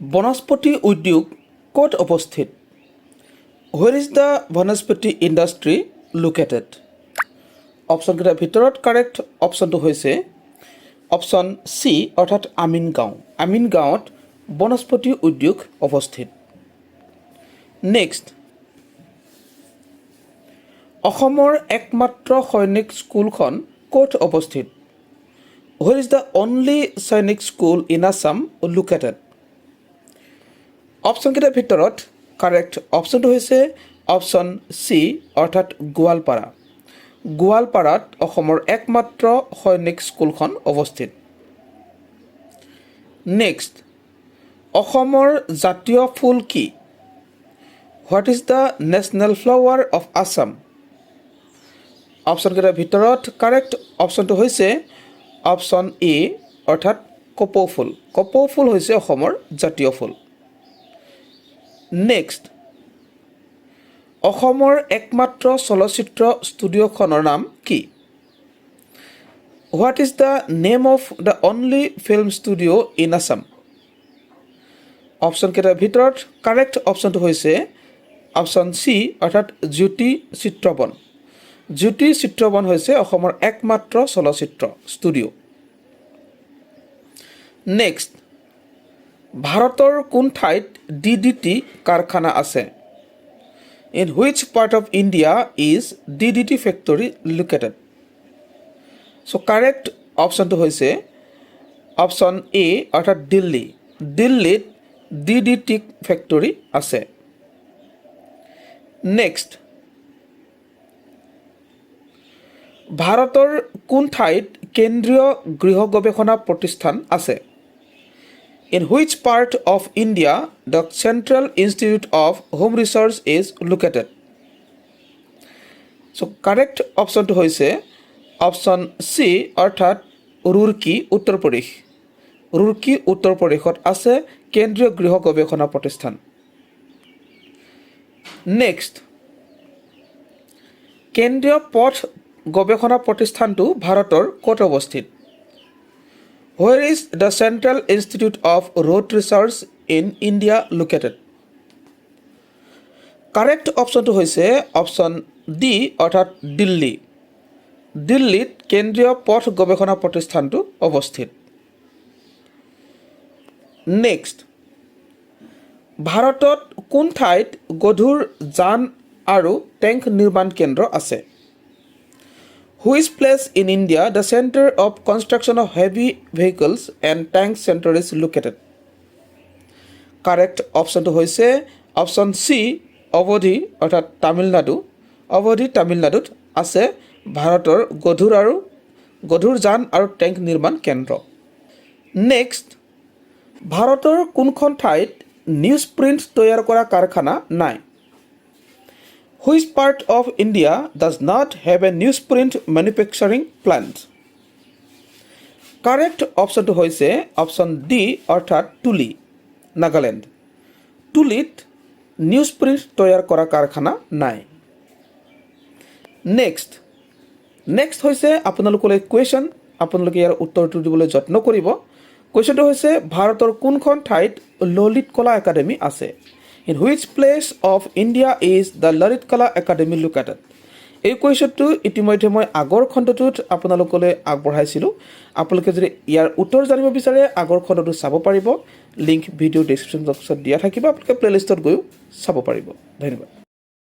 বনস্পতি উদ্যোগ ক'ত অৱস্থিত? Where is the vanaspati industry located? অপশ্যনকেইটাৰ ভিতৰত কাৰেক্ট অপশ্যনটো হৈছে অপশ্যন চি অৰ্থাৎ আমিনগাঁও। আমিনগাঁৱত বনস্পতি উদ্যোগ অৱস্থিত। নেক্সট, অসমৰ একমাত্ৰ সৈনিক স্কুলখন ক'ত অৱস্থিত? Where is the only সৈনিক স্কুল ইন আছাম লোকেটেড? অপশ্যনকেইটাৰ ভিতৰত কাৰেক্ট অপশ্যনটো হৈছে অপশ্যন চি অৰ্থাৎ গোৱালপাৰা। গোৱালপাৰাত অসমৰ একমাত্ৰ সৈনিক স্কুলখন অৱস্থিত। নেক্সট, অসমৰ জাতীয় ফুল কি? What is the national flower of Assam? অপশ্যনকেইটাৰ ভিতৰত কাৰেক্ট অপশ্যনটো হৈছে অপশ্যন এ অৰ্থাৎ কপৌ ফুল। কপৌ ফুল হৈছে অসমৰ জাতীয় ফুল। নেক্সট, অসমৰ একমাত্ৰ চলচ্চিত্ৰ ষ্টুডিঅ'খনৰ নাম কি? What is the name of the only film studio' in Assam? অপশ্যনকেইটাৰ ভিতৰত কাৰেক্ট অপশ্যনটো হৈছে অপশ্যন চি অৰ্থাৎ জ্যোতি চিত্ৰবন। জ্যোতি চিত্ৰবন হৈছে অসমৰ একমাত্ৰ চলচ্চিত্ৰ ষ্টুডিঅ'। নেক্সট, ভাৰতৰ কোন ঠাইত DDT কাৰখানা আছে? In which part of India is DDT factory located? So' correct অপশ্যনটো হৈছে অপশ্যন এ অৰ্থাৎ দিল্লী। দিল্লীত DDT ফেক্টৰী আছে। নেক্সট, ভাৰতৰ কোন ঠাইত কেন্দ্ৰীয় গৃহ গৱেষণা প্ৰতিষ্ঠান আছে? In which part of India the Central Institute of Home Research is located? So correct option to hoise option C অর্থাৎ রুরকি উত্তর প্রদেশ। রুরকি উত্তর প্রদেশত আছে কেন্দ্রীয় গৃহ গবেষণা প্রতিষ্ঠান। নেক্সট, কেন্দ্রীয় পথ গবেষণা প্রতিষ্ঠানটো ভাৰতৰ ক'ত অৱস্থিত? Where is the Central Institute of Road Research in India located? Correct option to hoise option D অর্থাৎ দিল্লী। দিল্লীত কেন্দ্ৰীয় পথ গৱেষণা প্ৰতিষ্ঠানটো অৱস্থিত। নেক্সট, ভাৰতত কোন ঠাইত গধুৰ যান আৰু টেংক নিৰ্মাণ কেন্দ্ৰ আছে? Which place in India the center of construction of heavy vehicles and tank center is located? Correct option to hoise option C অৱধি অৰ্থাৎ তামিলনাডু। অৱধি তামিলনাডুত আছে ভাৰতৰ গধুৰ যান আৰু টেংক নিৰ্মাণ কেন্দ্ৰ। নেক্সট, ভাৰতৰ কোনখন ঠাইত নিউজ প্ৰিণ্ট তৈয়াৰ কৰা কাৰখানা নাই? Which part of India does not have a newsprint manufacturing plant? Correct option to hoise option D অর্থাৎ তুলি, নাগালেণ্ড। তুলিত নিউজপ্ৰিণ্ট তৈয়াৰ কৰা কাৰখানা নাই। নেক্সট হৈছে আপোনালোকলৈ কুৱেশ্যন। আপোনালোকে ইয়াৰ উত্তৰটো দিবলৈ যত্ন কৰিব। কুৱেশ্যনটো হৈছে ভাৰতৰ কোনখন ঠাইত ললিত কলা একাডেমী আছে? In which place of India is the Lalit Kala Academy located? এই কুৱেশ্যনটো ইতিমধ্যে মই আগৰ খণ্ডটোত আপোনালোকলৈ আগবঢ়াইছিলোঁ। আপোনালোকে যদি ইয়াৰ উত্তৰ জানিব বিচাৰে আগৰ খণ্ডটো চাব পাৰিব। লিংক ভিডিঅ' ডেছক্ৰিপশ্যন বক্সত দিয়া থাকিব। আপোনালোকে প্লেলিষ্টত গৈও চাব পাৰিব। ধন্যবাদ।